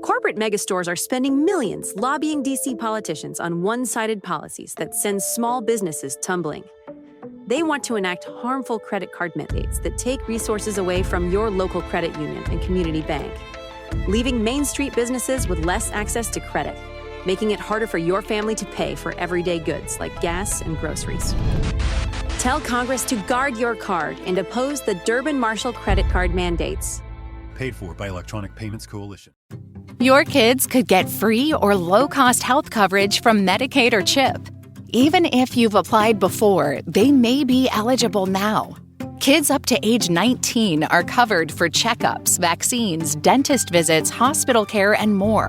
Corporate megastores are spending millions lobbying DC politicians on one-sided policies that send small businesses tumbling. They want to enact harmful credit card mandates that take resources away from your local credit union and community bank, leaving Main Street businesses with less access to credit, making it harder for your family to pay for everyday goods like gas and groceries. Tell Congress to guard your card and oppose the Durbin-Marshall credit card mandates. Paid for by Electronic Payments Coalition. Your kids could get free or low-cost health coverage from Medicaid or CHIP. Even if you've applied before, they may be eligible now. Kids up to age 19 are covered for checkups, vaccines, dentist visits, hospital care, and more.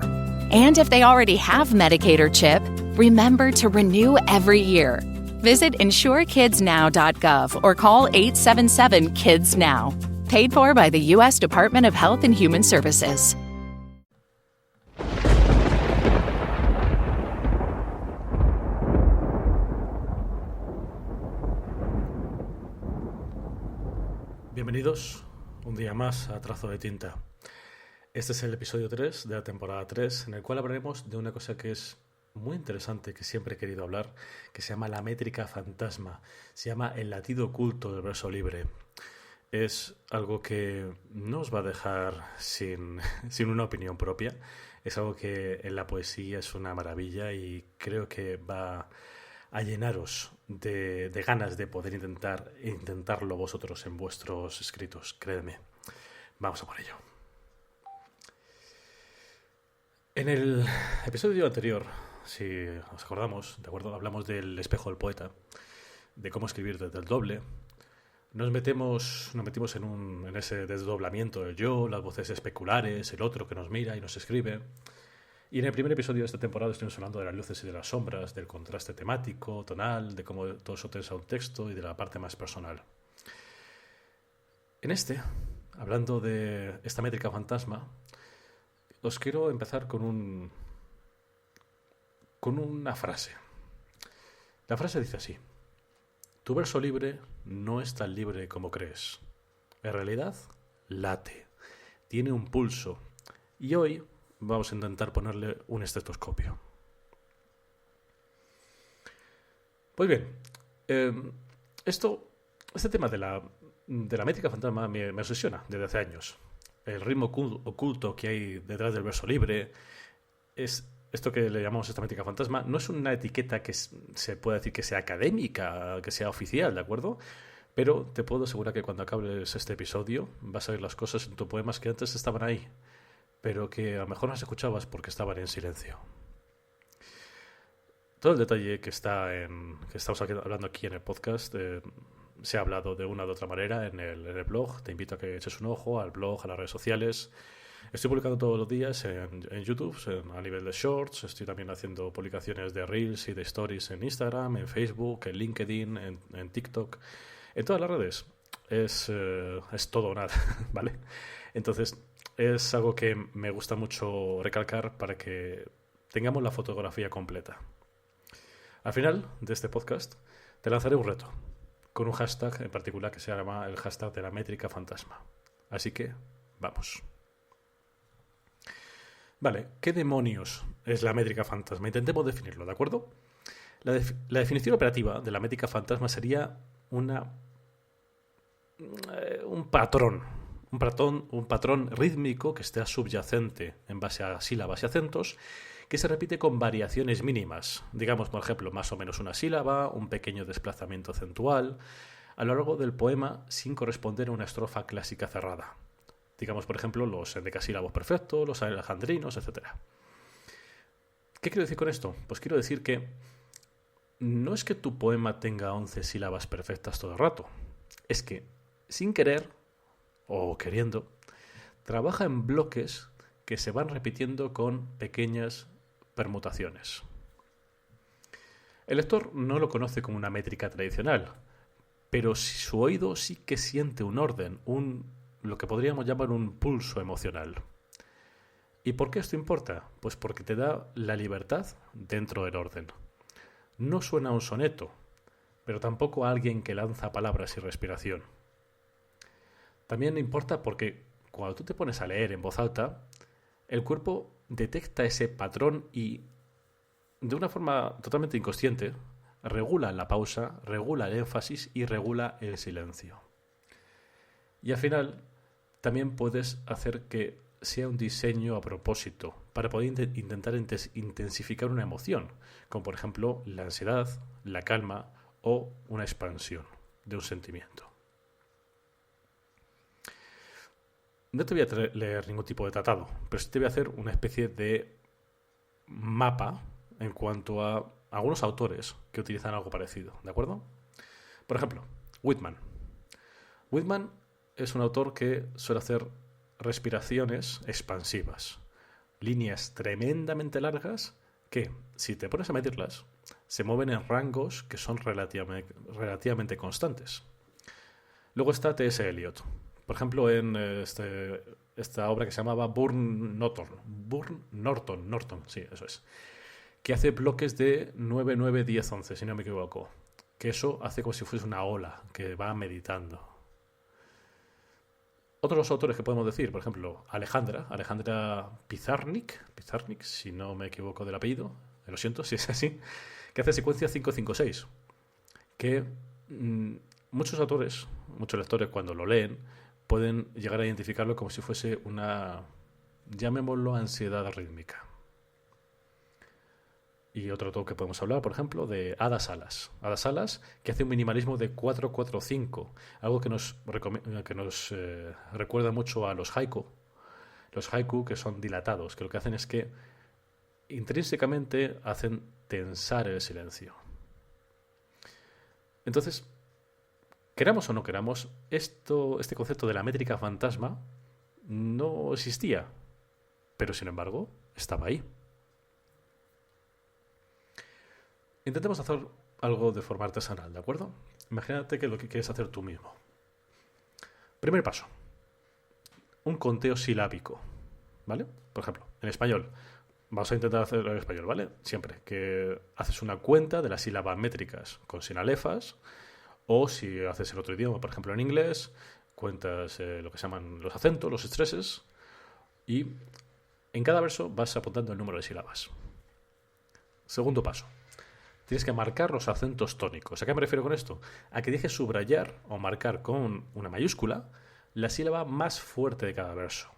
And if they already have Medicaid or CHIP, remember to renew every year. Visit insurekidsnow.gov or call 877-KIDS-NOW. Paid for by the U.S. Department of Health and Human Services. Bienvenidos un día más a Trazo de Tinta. Este es el episodio 3 de la temporada 3, en el cual hablaremos de una cosa que es muy interesante, que siempre he querido hablar, que se llama la métrica fantasma. Se llama el latido oculto del verso libre. Es algo que no os va a dejar sin una opinión propia. Es algo que en la poesía es una maravilla y creo que va a llenaros de ganas de poder intentarlo vosotros en vuestros escritos. Créedme. Vamos a por ello. En el episodio anterior, si os acordamos, ¿de acuerdo? Hablamos del espejo del poeta, de cómo escribir desde el doble. Nos metimos en ese desdoblamiento del yo, las voces especulares, el otro que nos mira y nos escribe. Y en el primer episodio de esta temporada estuvimos hablando de las luces y de las sombras, del contraste temático, tonal, de cómo todo eso tensa un texto y de la parte más personal. En hablando de esta métrica fantasma, os quiero empezar con una frase. La frase dice así: tu verso libre no es tan libre como crees. En realidad, late, tiene un pulso. Y hoy vamos a intentar ponerle un estetoscopio. Pues bien, este tema de la métrica fantasma me obsesiona desde hace años. El ritmo oculto que hay detrás del verso libre es esto que le llamamos esta métrica fantasma. No es una etiqueta que se pueda decir que sea académica, que sea oficial, ¿de acuerdo? Pero te puedo asegurar que cuando acabes este episodio vas a ver las cosas en tus poemas que antes estaban ahí, pero que a lo mejor no las escuchabas porque estaban en silencio. Todo el detalle que estamos hablando aquí en el podcast se ha hablado de una u otra manera en el blog. Te invito a que eches un ojo al blog, a las redes sociales. Estoy publicando todos los días en YouTube, a nivel de shorts. Estoy también haciendo publicaciones de Reels y de Stories en Instagram, en Facebook, en LinkedIn, en TikTok. En todas las redes. Es todo o nada, ¿vale? Entonces, es algo que me gusta mucho recalcar para que tengamos la fotografía completa. Al final de este podcast te lanzaré un reto con un hashtag en particular que se llama el hashtag de la métrica fantasma. Así que, vamos. Vale, ¿qué demonios es la métrica fantasma? Intentemos definirlo, ¿de acuerdo? La definición operativa de la métrica fantasma sería un patrón rítmico que esté subyacente en base a sílabas y acentos, que se repite con variaciones mínimas. Digamos, por ejemplo, más o menos una sílaba, un pequeño desplazamiento acentual, a lo largo del poema sin corresponder a una estrofa clásica cerrada. Digamos, por ejemplo, los endecasílabos perfectos, los alejandrinos, etc. ¿Qué quiero decir con esto? Pues quiero decir que no es que tu poema tenga 11 sílabas perfectas todo el rato. Es que, sin querer, o queriendo, trabaja en bloques que se van repitiendo con pequeñas permutaciones. El lector no lo conoce como una métrica tradicional, pero su oído sí que siente un orden, lo que podríamos llamar un pulso emocional. ¿Y por qué esto importa? Pues porque te da la libertad dentro del orden. No suena a un soneto, pero tampoco a alguien que lanza palabras y respiración. También importa porque cuando tú te pones a leer en voz alta, el cuerpo detecta ese patrón y, de una forma totalmente inconsciente, regula la pausa, regula el énfasis y regula el silencio. Y al final también puedes hacer que sea un diseño a propósito para poder intentar intensificar una emoción, como por ejemplo la ansiedad, la calma o una expansión de un sentimiento. No te voy a leer ningún tipo de tratado, pero sí te voy a hacer una especie de mapa en cuanto a algunos autores que utilizan algo parecido, ¿de acuerdo? Por ejemplo, Whitman. Whitman es un autor que suele hacer respiraciones expansivas, líneas tremendamente largas que, si te pones a medirlas, se mueven en rangos que son relativamente constantes. Luego está T.S. Eliot. Por ejemplo, en esta obra que se llamaba Burn Norton, sí, eso es, que hace bloques de 9, 9, 10, 11, si no me equivoco, que eso hace como si fuese una ola que va meditando. Otros autores que podemos decir, por ejemplo, Alejandra Pizarnik, si no me equivoco del apellido, lo siento si es así, que hace secuencia 556, que muchos autores, muchos lectores cuando lo leen, pueden llegar a identificarlo como si fuese una, llamémoslo, ansiedad rítmica. Y otro autor que podemos hablar, por ejemplo, de Ada Salas. Ada Salas, que hace un minimalismo de 4-4-5, algo que nos recuerda mucho a los haiku. Los haiku que son dilatados, que lo que hacen es que intrínsecamente hacen tensar el silencio. Entonces, queramos o no queramos, este concepto de la métrica fantasma no existía, pero sin embargo estaba ahí. Intentemos hacer algo de forma artesanal, ¿de acuerdo? Imagínate que lo que quieres hacer tú mismo. Primer paso, un conteo silábico, ¿vale? Por ejemplo, en español, vamos a intentar hacerlo en español, ¿vale? Siempre que haces una cuenta de las sílabas métricas con sinalefas, o si haces el otro idioma, por ejemplo en inglés, cuentas lo que se llaman los acentos, los estreses, y en cada verso vas apuntando el número de sílabas. Segundo paso. Tienes que marcar los acentos tónicos. ¿A qué me refiero con esto? A que dejes subrayar o marcar con una mayúscula la sílaba más fuerte de cada verso.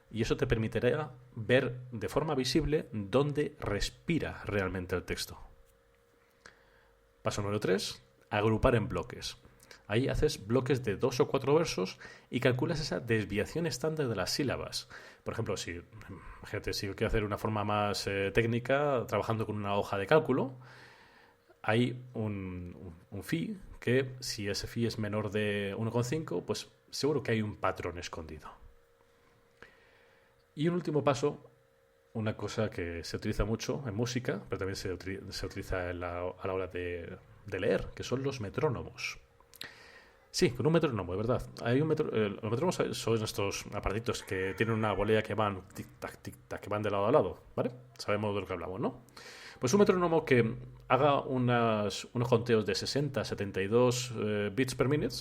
Y eso te permitirá ver de forma visible dónde respira realmente el texto. Paso número 3. Agrupar en bloques. Ahí haces bloques de 2 o 4 versos y calculas esa desviación estándar de las sílabas. Por ejemplo, imagínate, si quiero hacer una forma más técnica, trabajando con una hoja de cálculo, hay un phi que, si ese phi es menor de 1,5, pues seguro que hay un patrón escondido. Y un último paso, una cosa que se utiliza mucho en música, pero también se utiliza a la hora de leer, que son los metrónomos. Sí, con un metrónomo, de verdad. Los metrónomos son estos aparatitos que tienen una bolea que van tic-tac, tic-tac, que van de lado a lado, ¿vale? Sabemos de lo que hablamos, ¿no? Pues un metrónomo que haga unos conteos de 60, 72 beats per minute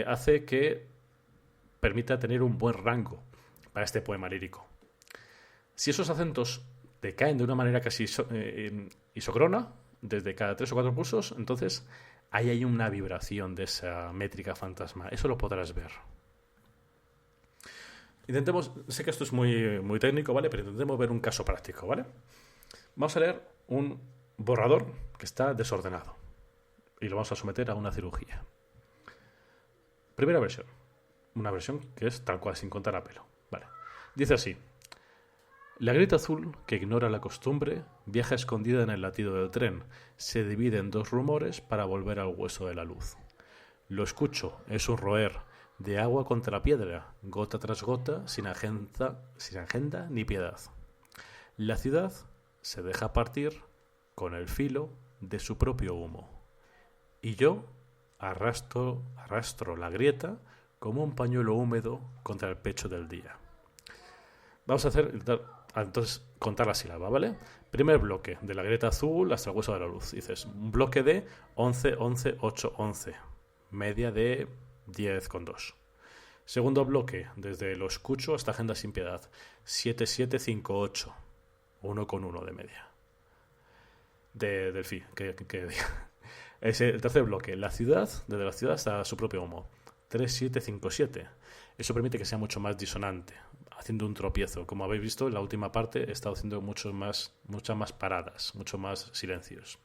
hace que permita tener un buen rango para este poema lírico. Si esos acentos te caen de una manera casi isócrona, desde cada 3 o 4 pulsos, entonces ahí hay una vibración de esa métrica fantasma. Eso lo podrás ver. Intentemos, sé que esto es muy, muy técnico, ¿vale? Pero intentemos ver un caso práctico, ¿vale? Vamos a leer un borrador que está desordenado y lo vamos a someter a una cirugía. Primera versión. Una versión que es tal cual, sin contar a pelo. Vale. Dice así. La grieta azul, que ignora la costumbre, viaja escondida en el latido del tren. Se divide en 2 rumores para volver al hueso de la luz. Lo escucho, es un roer, de agua contra piedra, gota tras gota, sin agenda ni piedad. La ciudad se deja partir con el filo de su propio humo. Y yo arrastro la grieta como un pañuelo húmedo contra el pecho del día. Vamos a entonces contar la sílaba, ¿vale? Primer bloque, de la grieta azul hasta el hueso de la luz. Dices, un bloque de 11, 11, 8, 11. Media de 10,2. Segundo bloque, desde lo escucho hasta Agenda sin piedad, 7758, 1,1 de media. Del FI, el tercer bloque, la ciudad, desde la ciudad hasta su propio humo, 3757. Eso permite que sea mucho más disonante, haciendo un tropiezo. Como habéis visto, en la última parte he estado haciendo muchas más paradas, mucho más silencios.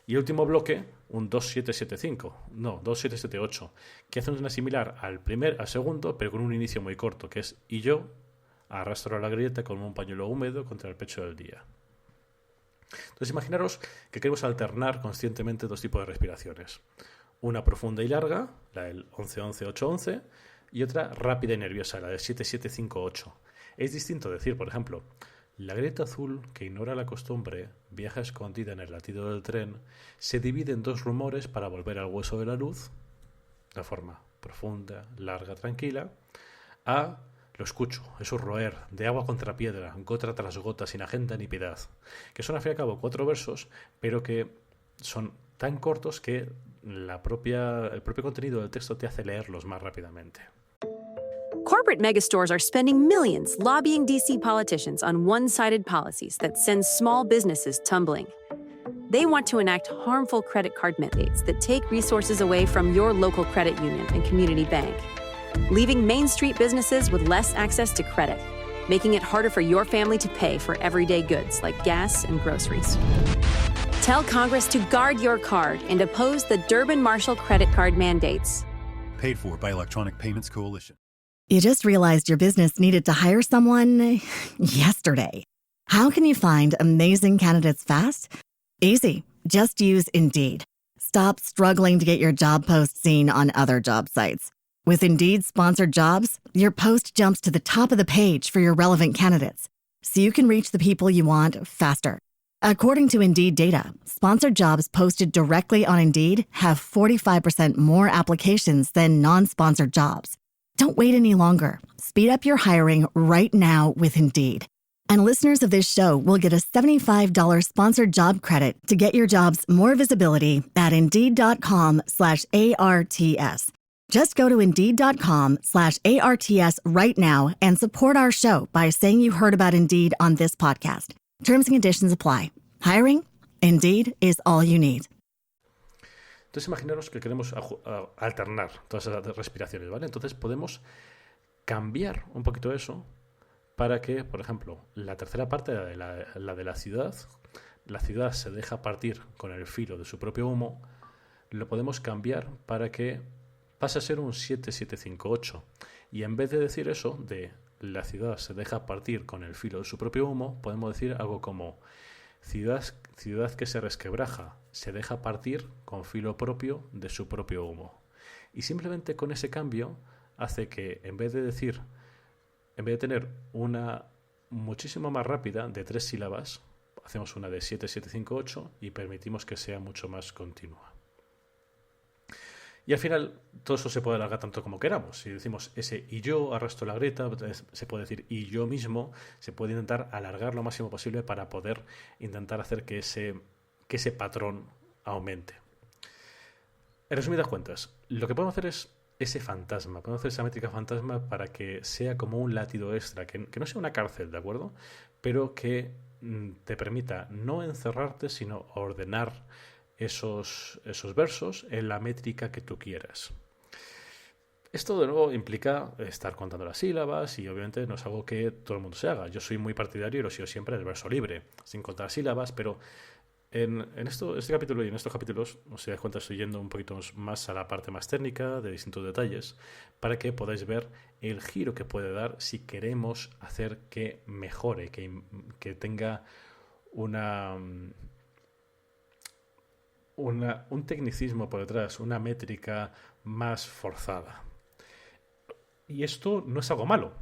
Y el último bloque, un 2778, que hace una similar al segundo, pero con un inicio muy corto, que es y yo arrastro la grieta con un pañuelo húmedo contra el pecho del día. Entonces imaginaros que queremos alternar conscientemente dos tipos de respiraciones. Una profunda y larga, la del 11-11-8-11, y otra rápida y nerviosa, la del 7-7-5-8. Es distinto decir, por ejemplo, la grieta azul, que ignora la costumbre, viaja escondida en el latido del tren, se divide en dos rumores para volver al hueso de la luz, de forma profunda, larga, tranquila, a lo escucho, es un roer de agua contra piedra, gota tras gota, sin agenda ni piedad, que son al fin y al cabo 4 versos, pero que son tan cortos que el propio contenido del texto te hace leerlos más rápidamente. Corporate megastores are spending millions lobbying DC politicians on one-sided policies that send small businesses tumbling. They want to enact harmful credit card mandates that take resources away from your local credit union and community bank, leaving Main Street businesses with less access to credit, making it harder for your family to pay for everyday goods like gas and groceries. Tell Congress to guard your card and oppose the Durbin-Marshall credit card mandates. Paid for by Electronic Payments Coalition. You just realized your business needed to hire someone yesterday. How can you find amazing candidates fast? Easy. Just use Indeed. Stop struggling to get your job post seen on other job sites. With Indeed sponsored jobs, your post jumps to the top of the page for your relevant candidates, so you can reach the people you want faster. According to Indeed data, sponsored jobs posted directly on Indeed have 45% more applications than non-sponsored jobs. Don't wait any longer. Speed up your hiring right now with Indeed. And listeners of this show will get a $75 sponsored job credit to get your jobs more visibility at Indeed.com/ARTS. Just go to Indeed.com/ARTS right now and support our show by saying you heard about Indeed on this podcast. Terms and conditions apply. Hiring? Indeed is all you need. Entonces imaginaros que queremos alternar todas esas respiraciones, ¿vale? Entonces podemos cambiar un poquito eso para que, por ejemplo, la tercera parte, la de la ciudad se deja partir con el filo de su propio humo, lo podemos cambiar para que pase a ser un 7-7-5-8. Y en vez de decir eso, de la ciudad se deja partir con el filo de su propio humo, podemos decir algo como ciudad que se resquebraja, se deja partir con filo propio de su propio humo. Y simplemente con ese cambio hace que en vez de tener una muchísimo más rápida de 3 sílabas, hacemos una de 7-7-5-8 y permitimos que sea mucho más continua. Y al final todo eso se puede alargar tanto como queramos. Si decimos ese y yo arrastro la grieta, se puede decir y yo mismo, se puede intentar alargar lo máximo posible para poder intentar hacer que ese patrón aumente. En resumidas cuentas, lo que podemos hacer es ese fantasma, podemos hacer esa métrica fantasma para que sea como un látigo extra, que no sea una cárcel, ¿de acuerdo? Pero que te permita no encerrarte, sino ordenar esos versos en la métrica que tú quieras. Esto de nuevo implica estar contando las sílabas y obviamente no es algo que todo el mundo se haga. Yo soy muy partidario y lo sigo siempre del verso libre, sin contar sílabas, pero en este capítulo y en estos capítulos, os dais cuenta, estoy yendo un poquito más a la parte más técnica, de distintos detalles, para que podáis ver el giro que puede dar si queremos hacer que mejore, que tenga un tecnicismo por detrás, una métrica más forzada. Y esto no es algo malo.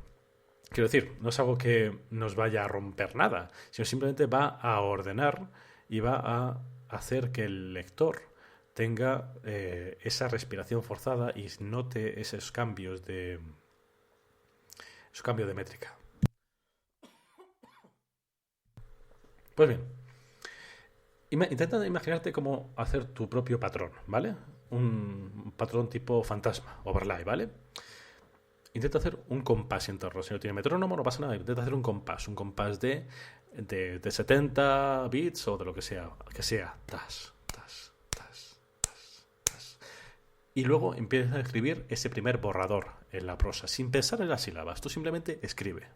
Quiero decir, no es algo que nos vaya a romper nada, sino simplemente va a ordenar y va a hacer que el lector tenga esa respiración forzada y note esos cambios de métrica. Pues bien, intenta imaginarte cómo hacer tu propio patrón, ¿vale? Un patrón tipo fantasma, overlay, ¿vale? intenta hacer un compás interno. Si no tiene metrónomo, no pasa nada. Intenta hacer un compás de 70 bits o de lo que sea. Que sea. Tas, tas, tas, tas, tas. Y luego empieza a escribir ese primer borrador en la prosa, sin pensar en las sílabas. Tú simplemente escribe.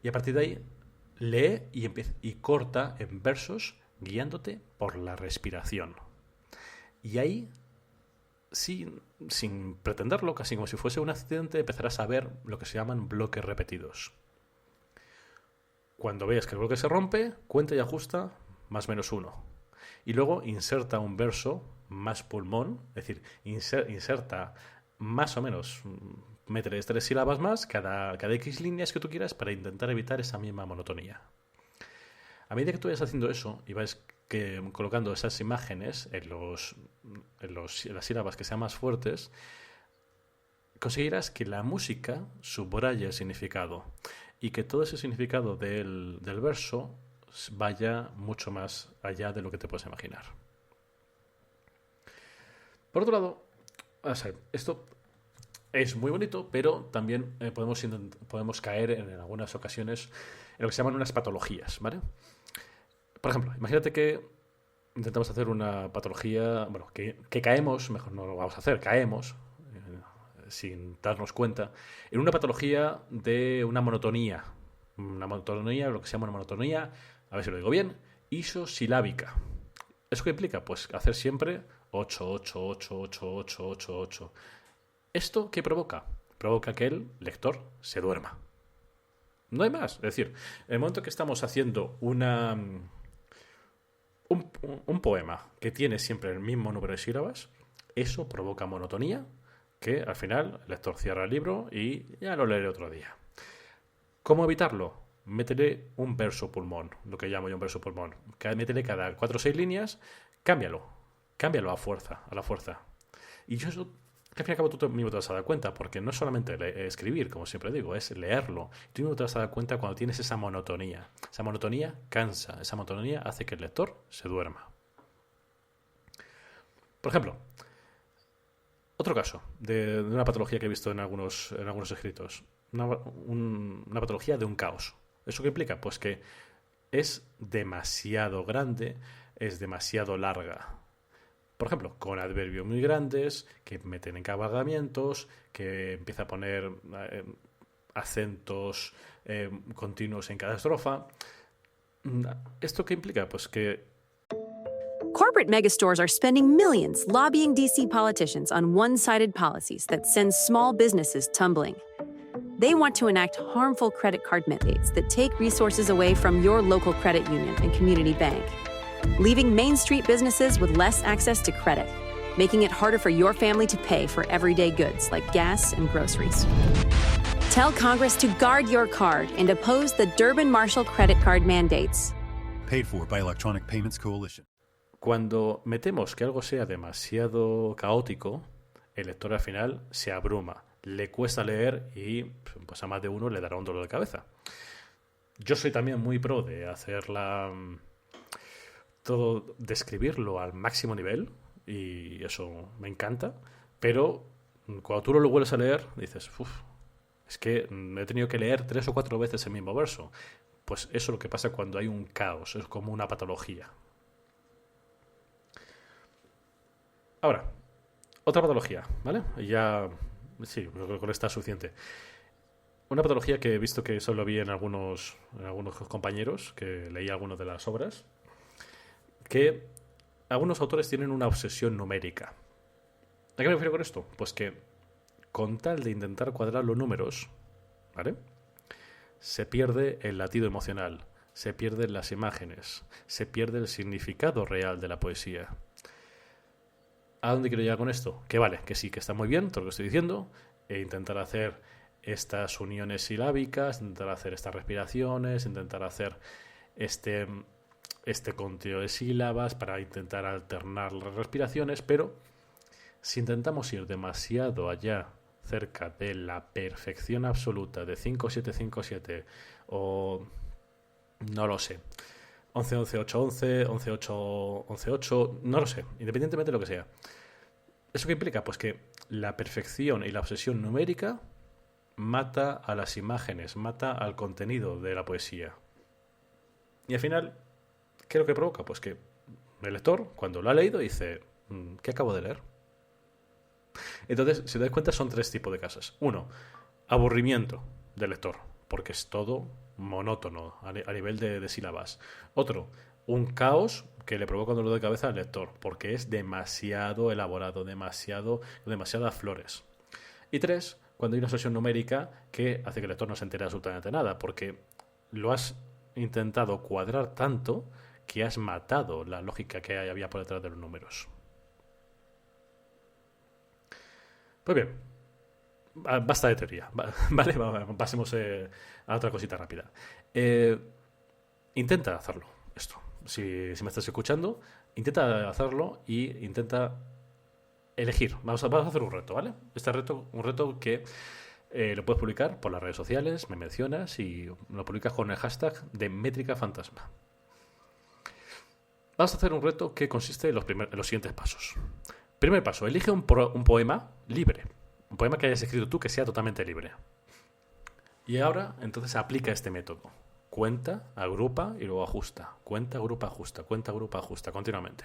Y a partir de ahí, lee y corta en versos guiándote por la respiración. Y ahí, sin pretenderlo, casi como si fuese un accidente, empezarás a ver lo que se llaman bloques repetidos. Cuando veas que el bloque se rompe, cuenta y ajusta más menos 1. Y luego inserta un verso más pulmón, es decir, inserta más o menos, métele 3 sílabas más cada X líneas que tú quieras para intentar evitar esa misma monotonía. A medida que tú vayas haciendo eso y vas colocando esas imágenes en las sílabas que sean más fuertes, conseguirás que la música subraye el significado y que todo ese significado del verso vaya mucho más allá de lo que te puedes imaginar. Por otro lado, esto es muy bonito, pero también podemos caer en algunas ocasiones en lo que se llaman unas patologías, ¿vale? Por ejemplo, imagínate que intentamos hacer una patología, bueno, que caemos, mejor no lo vamos a hacer, caemos, sin darnos cuenta, en una patología de una monotonía, lo que se llama una monotonía, a ver si lo digo bien, isosilábica. ¿Eso qué implica? Pues hacer siempre 8, 8, 8, 8, 8, 8, 8. ¿Esto qué provoca? Provoca que el lector se duerma. No hay más. Es decir, en el momento que estamos haciendo un poema que tiene siempre el mismo número de sílabas, eso provoca monotonía, que al final el lector cierra el libro y ya lo leeré otro día. ¿Cómo evitarlo? Métele un verso pulmón, lo que llamo yo un verso pulmón. Métele cada 4 o 6 líneas, cámbialo a la fuerza. Y yo eso, al fin y al cabo, tú mismo te vas a dar cuenta, porque no es solamente escribir, como siempre digo, es leerlo. Tú mismo te vas a dar cuenta cuando tienes esa monotonía. Esa monotonía cansa, esa monotonía hace que el lector se duerma. Por ejemplo, otro caso de una patología que he visto en algunos escritos. Una patología de un caos. ¿Eso qué implica? Pues que es demasiado grande, es demasiado larga. Por ejemplo, con adverbios muy grandes, que meten encabalgamientos, que empieza a poner acentos continuos en cada estrofa. ¿Esto qué implica? Pues que Corporate megastores are spending millions lobbying DC politicians on one-sided policies that send small businesses tumbling. They want to enact harmful credit card mandates that take resources away from your local credit union and community bank, leaving Main Street businesses with less access to credit, making it harder for your family to pay for everyday goods like gas and groceries. Tell Congress to guard your card and oppose the Durbin-Marshall credit card mandates. Paid for by Electronic Payments Coalition. Cuando metemos que algo sea demasiado caótico, el lector al final se abruma, le cuesta leer y pues a más de uno le dará un dolor de cabeza. Yo soy también muy pro de de escribirlo al máximo nivel, y eso me encanta, pero cuando tú lo vuelves a leer dices, es que he tenido que leer 3 o 4 veces el mismo verso. Pues eso es lo que pasa cuando hay un caos, es como una patología. Ahora, otra patología, ¿vale? Ya, sí, con esta es suficiente. Una patología que he visto que solo vi en algunos compañeros, que leí algunas de las obras, que algunos autores tienen una obsesión numérica. ¿A qué me refiero con esto? Pues que con tal de intentar cuadrar los números, ¿vale?, se pierde el latido emocional, se pierden las imágenes, se pierde el significado real de la poesía. ¿A dónde quiero llegar con esto? Que vale, que sí, que está muy bien todo lo que estoy diciendo, e intentar hacer estas uniones silábicas, intentar hacer estas respiraciones, intentar hacer este conteo de sílabas para intentar alternar las respiraciones, pero si intentamos ir demasiado allá, cerca de la perfección absoluta de 5-7-5-7 o no lo sé, 11-11-8-11, 11-8-11-8, no lo sé, independientemente de lo que sea. ¿Eso qué implica? Pues que la perfección y la obsesión numérica mata a las imágenes, mata al contenido de la poesía. Y al final, ¿qué es lo que provoca? Pues que el lector, cuando lo ha leído, dice, ¿qué acabo de leer? Entonces, si te das cuenta, son 3 tipos de casos. 1, aburrimiento del lector, porque es todo monótono a nivel de sílabas. Otro, un caos que le provoca un dolor de cabeza al lector, porque es demasiado elaborado, demasiadas flores. Y 3, cuando hay una expresión numérica que hace que el lector no se entere absolutamente nada, porque lo has intentado cuadrar tanto que has matado la lógica que había por detrás de los números. Pues bien, basta de teoría, ¿vale? Pasemos a otra cosita rápida. Intenta hacerlo, esto. Si me estás escuchando, intenta hacerlo y intenta elegir. Vamos a hacer un reto, ¿vale? Este reto, un reto que lo puedes publicar por las redes sociales, me mencionas y lo publicas con el hashtag de Métrica Fantasma. Vamos a hacer un reto que consiste en los siguientes pasos. Primer paso, elige un poema libre. Un poema que hayas escrito tú que sea totalmente libre. Y ahora, entonces, aplica este método. Cuenta, agrupa y luego ajusta. Cuenta, agrupa, ajusta. Cuenta, agrupa, ajusta. Continuamente.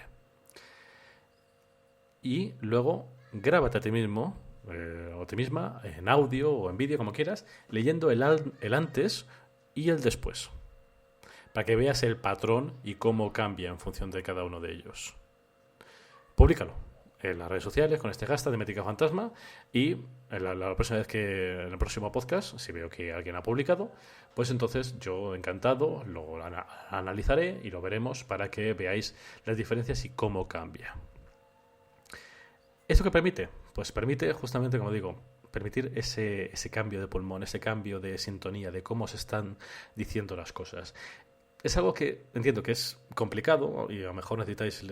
Y luego, grábate a ti mismo o a ti misma en audio o en vídeo, como quieras, leyendo el antes y el después. Para que veas el patrón y cómo cambia en función de cada uno de ellos. Públicalo en las redes sociales con este hashtag de Métrica Fantasma y la próxima vez en el próximo podcast, si veo que alguien ha publicado, pues entonces yo encantado lo analizaré y lo veremos para que veáis las diferencias y cómo cambia. ¿Esto qué permite? Pues permite justamente, como digo, permitir ese cambio de pulmón, ese cambio de sintonía, de cómo se están diciendo las cosas. Es algo que entiendo que es complicado y a lo mejor necesitáis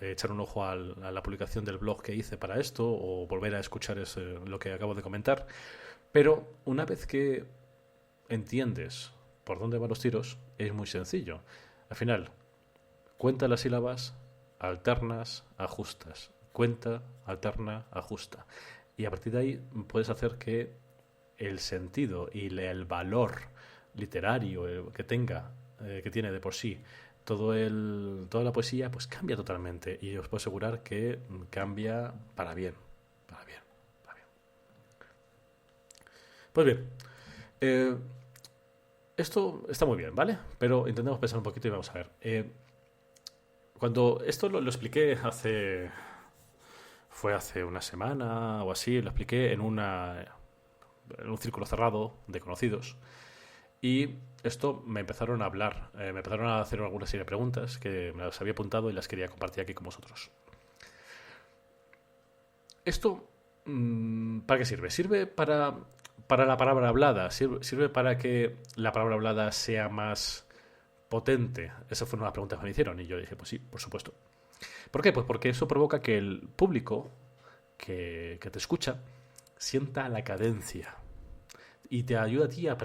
echar un ojo a la publicación del blog que hice para esto o volver a escuchar lo que acabo de comentar. Pero una vez que entiendes por dónde van los tiros, es muy sencillo. Al final, cuenta las sílabas, alternas, ajustas. Cuenta, alterna, ajusta. Y a partir de ahí puedes hacer que el sentido y el valor literario que tiene de por sí toda la poesía, pues cambia totalmente. Y os puedo asegurar que cambia para bien. Para bien. Pues bien. Esto está muy bien, ¿vale? Pero intentemos pensar un poquito y vamos a ver. Cuando esto lo expliqué fue hace una semana o así, lo expliqué en un círculo cerrado de conocidos. Y esto me empezaron a hablar, me empezaron a hacer alguna serie de preguntas que me las había apuntado y las quería compartir aquí con vosotros. ¿Esto para qué sirve? Sirve para la palabra hablada, sirve para que la palabra hablada sea más potente. Esa fue una de las preguntas que me hicieron y yo dije, pues sí, por supuesto. ¿Por qué? Pues porque eso provoca que el público que te escucha sienta la cadencia y te ayuda a ti a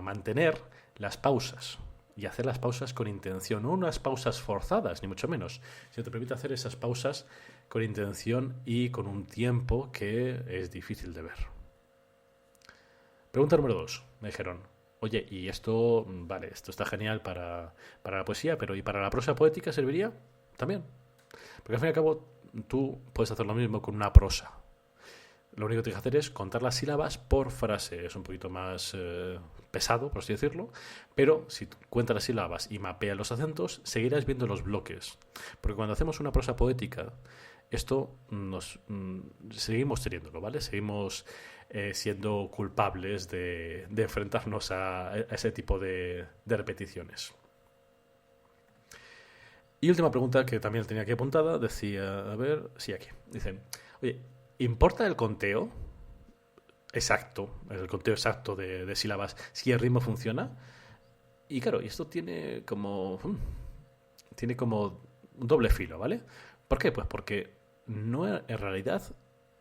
mantener las pausas y hacer las pausas con intención, no unas pausas forzadas, ni mucho menos, sino te permite hacer esas pausas con intención y con un tiempo que es difícil de ver. Pregunta número 2. Me dijeron, oye, y esto, vale, esto está genial para la poesía, pero ¿y para la prosa poética serviría? También. Porque al fin y al cabo tú puedes hacer lo mismo con una prosa. Lo único que tienes que hacer es contar las sílabas por frase. Es un poquito más pesado, por así decirlo. Pero si cuentas las sílabas y mapeas los acentos, seguirás viendo los bloques. Porque cuando hacemos una prosa poética, esto seguimos teniéndolo, ¿vale? Seguimos siendo culpables de enfrentarnos a ese tipo de repeticiones. Y última pregunta que también tenía aquí apuntada, decía, a ver, sí, aquí. Dice, oye, ¿importa el conteo exacto, de sílabas, si el ritmo funciona? Y claro, y esto tiene como un doble filo, ¿vale? ¿Por qué? Pues porque en realidad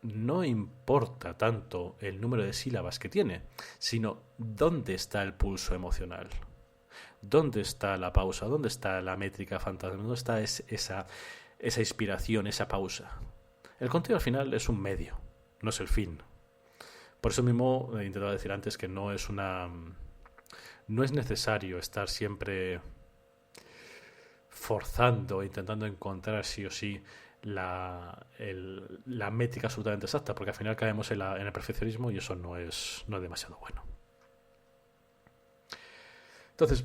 no importa tanto el número de sílabas que tiene, sino dónde está el pulso emocional. ¿Dónde está la pausa? ¿Dónde está la métrica fantasma? ¿Dónde está esa inspiración, esa pausa? El conteo al final es un medio, no es el fin. Por eso mismo intentaba decir antes que no es necesario estar siempre forzando, intentando encontrar sí o sí la métrica absolutamente exacta, porque al final caemos en el perfeccionismo y eso no es demasiado bueno. Entonces,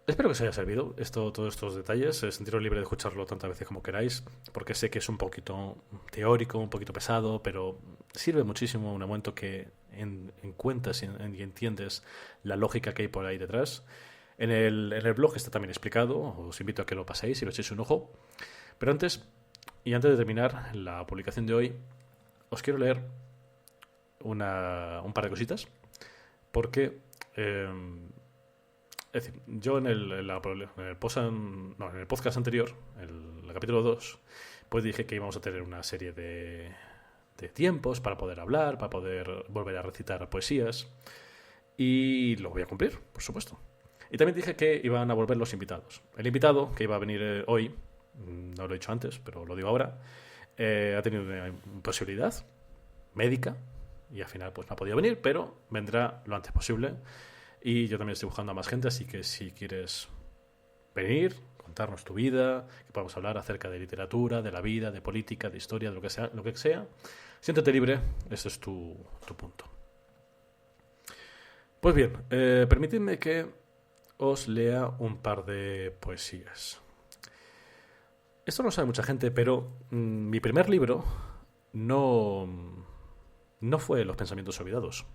espero que os haya servido todos estos detalles. Sentiros libre de escucharlo tantas veces como queráis, porque sé que es un poquito teórico, un poquito pesado, pero sirve muchísimo en un momento que encuentras y entiendes la lógica que hay por ahí detrás. En el blog está también explicado, os invito a que lo paséis y lo echéis un ojo. Pero antes de terminar la publicación de hoy, os quiero leer un par de cositas, porque es decir, yo en el podcast anterior, el capítulo 2, pues dije que íbamos a tener una serie de tiempos para poder hablar, para poder volver a recitar poesías, y lo voy a cumplir, por supuesto. Y también dije que iban a volver los invitados. El invitado que iba a venir hoy, no lo he dicho antes, pero lo digo ahora, ha tenido una imposibilidad médica y al final pues no ha podido venir, pero vendrá lo antes posible. Y yo también estoy buscando a más gente, así que si quieres venir, contarnos tu vida, que podamos hablar acerca de literatura, de la vida, de política, de historia, de lo que sea, siéntete libre, ese es tu punto. Pues bien, permitidme que os lea un par de poesías. Esto no lo sabe mucha gente, pero mi primer libro no fue Los pensamientos olvidados.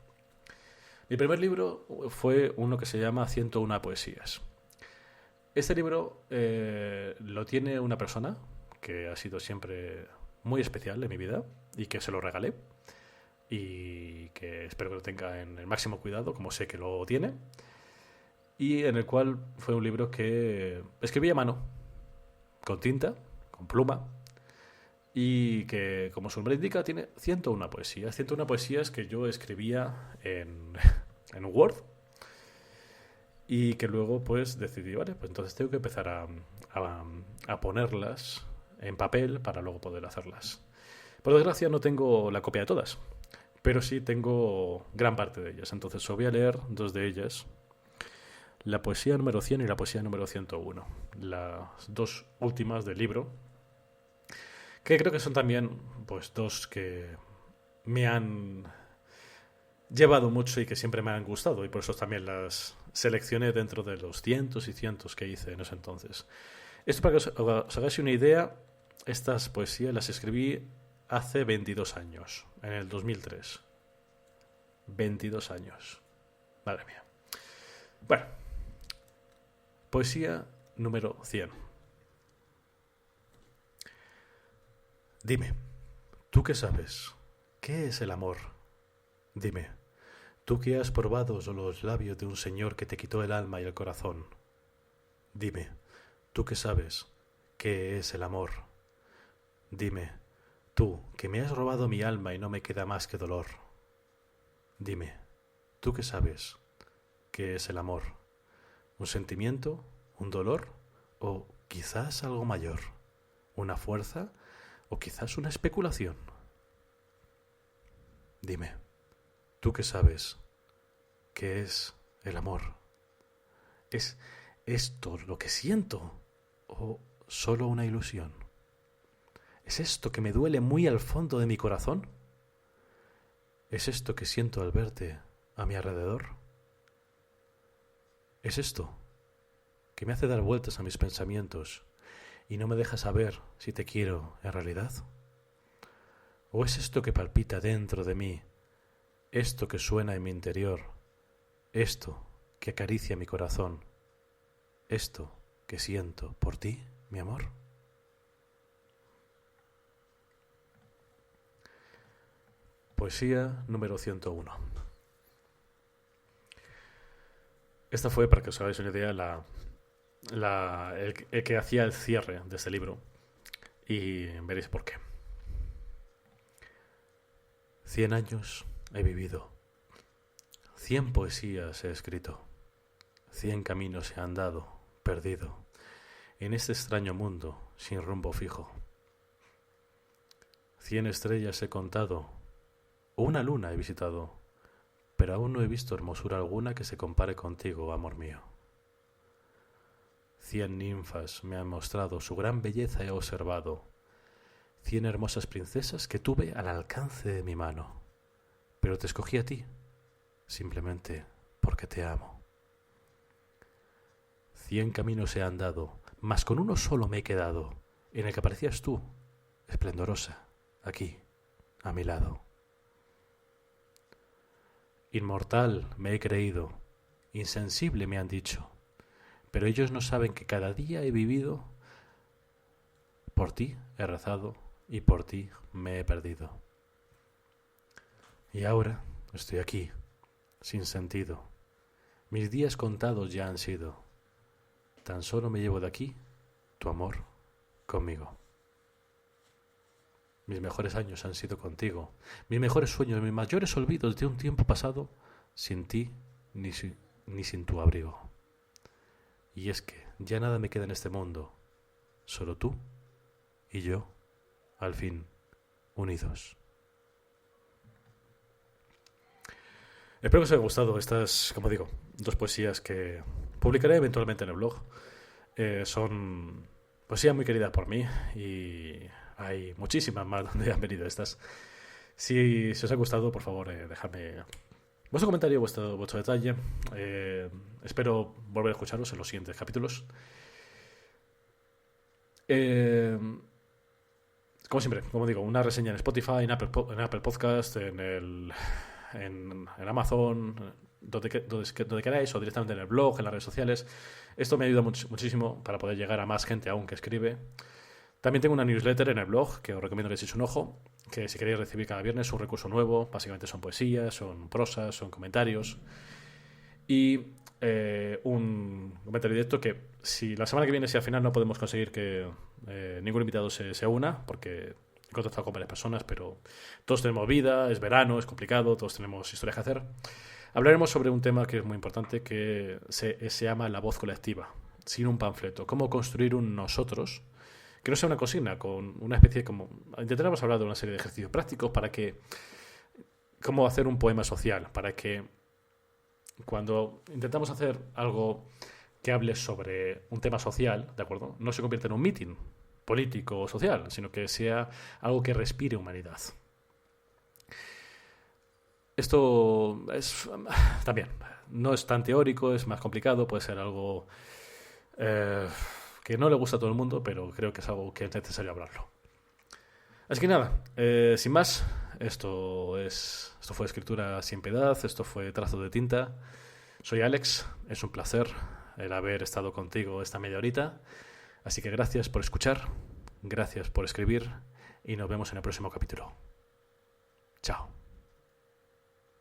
Mi primer libro fue uno que se llama 101 poesías. Este libro lo tiene una persona que ha sido siempre muy especial en mi vida y que se lo regalé y que espero que lo tenga en el máximo cuidado, como sé que lo tiene, y en el cual fue un libro que escribí a mano, con tinta, con pluma, y que, como su nombre indica, tiene 101 poesías. 101 poesías que yo escribía en Word y que luego pues decidí, vale, pues entonces tengo que empezar a ponerlas en papel para luego poder hacerlas. Por desgracia no tengo la copia de todas, pero sí tengo gran parte de ellas. Entonces os voy a leer dos de ellas. La poesía número 100 y la poesía número 101. Las dos últimas del libro, que creo que son también pues dos que me han llevado mucho y que siempre me han gustado, y por eso también las seleccioné dentro de los cientos y cientos que hice en ese entonces. Esto para que os hagáis una idea, estas poesías las escribí hace 22 años, en el 2003. 22 años. Madre mía. Bueno, poesía número 100. Dime, ¿tú qué sabes? ¿Qué es el amor? Dime, tú que has probado los labios de un señor que te quitó el alma y el corazón. Dime, tú que sabes qué es el amor. Dime, tú que me has robado mi alma y no me queda más que dolor. Dime, tú que sabes qué es el amor. ¿Un sentimiento? ¿Un dolor? ¿O quizás algo mayor? ¿Una fuerza? ¿O quizás una especulación? Dime, ¿tú qué sabes qué es el amor? ¿Es esto lo que siento o solo una ilusión? ¿Es esto que me duele muy al fondo de mi corazón? ¿Es esto que siento al verte a mi alrededor? ¿Es esto que me hace dar vueltas a mis pensamientos y no me deja saber si te quiero en realidad? ¿O es esto que palpita dentro de mí, esto que suena en mi interior, esto que acaricia mi corazón, esto que siento por ti, mi amor? Poesía número 101. Esta fue, para que os hagáis una idea, el que hacía el cierre de este libro, y veréis por qué. 100 años he vivido, 100 poesías he escrito, 100 caminos he andado, perdido, en este extraño mundo sin rumbo fijo. 100 estrellas he contado, una luna he visitado, pero aún no he visto hermosura alguna que se compare contigo, amor mío. 100 ninfas me han mostrado su gran belleza, he observado. 100 hermosas princesas que tuve al alcance de mi mano. Pero te escogí a ti, simplemente porque te amo. 100 caminos he andado, mas con uno solo me he quedado, en el que aparecías tú, esplendorosa, aquí, a mi lado. Inmortal me he creído, insensible me han dicho, pero ellos no saben que cada día he vivido, por ti he rezado y por ti me he perdido. Y ahora estoy aquí, sin sentido. Mis días contados ya han sido. Tan solo me llevo de aquí tu amor conmigo. Mis mejores años han sido contigo. Mis mejores sueños, mis mayores olvidos de un tiempo pasado sin ti ni sin tu abrigo. Y es que ya nada me queda en este mundo. Solo tú y yo, al fin, unidos. Espero que os haya gustado estas, como digo, 2 poesías que publicaré eventualmente en el blog. Son poesías muy queridas por mí y hay muchísimas más donde han venido estas. Si os ha gustado, por favor, dejadme vuestro comentario, vuestro detalle. Espero volver a escucharos en los siguientes capítulos. Como siempre, como digo, una reseña en Spotify, en Apple Podcast, en Amazon, donde queráis, o directamente en el blog, en las redes sociales. Esto me ayuda muchísimo para poder llegar a más gente aún que escribe. También tengo una newsletter en el blog que os recomiendo que echéis un ojo, que si queréis recibir cada viernes un recurso nuevo, básicamente son poesías, son prosas, son comentarios. Y un comentario directo que si la semana que viene, si al final no podemos conseguir que ningún invitado se una, porque he contactado con varias personas, pero todos tenemos vida, es verano, es complicado, todos tenemos historias que hacer. Hablaremos sobre un tema que es muy importante, que se llama la voz colectiva, sin un panfleto. Cómo construir un nosotros, que no sea una consigna, con una especie de como... Intentaremos hablar de una serie de ejercicios prácticos para que... Cómo hacer un poema social, para que cuando intentamos hacer algo que hable sobre un tema social, ¿de acuerdo? No se convierta en un meeting político o social, sino que sea algo que respire humanidad. Esto es también, no es tan teórico, es más complicado, puede ser algo que no le gusta a todo el mundo, pero creo que es algo que es necesario hablarlo. Así que nada, sin más, esto fue Escritura sin Piedad, esto fue Trazo de Tinta. Soy Alex, es un placer el haber estado contigo esta media horita. Así que gracias por escuchar, gracias por escribir y nos vemos en el próximo capítulo. Chao.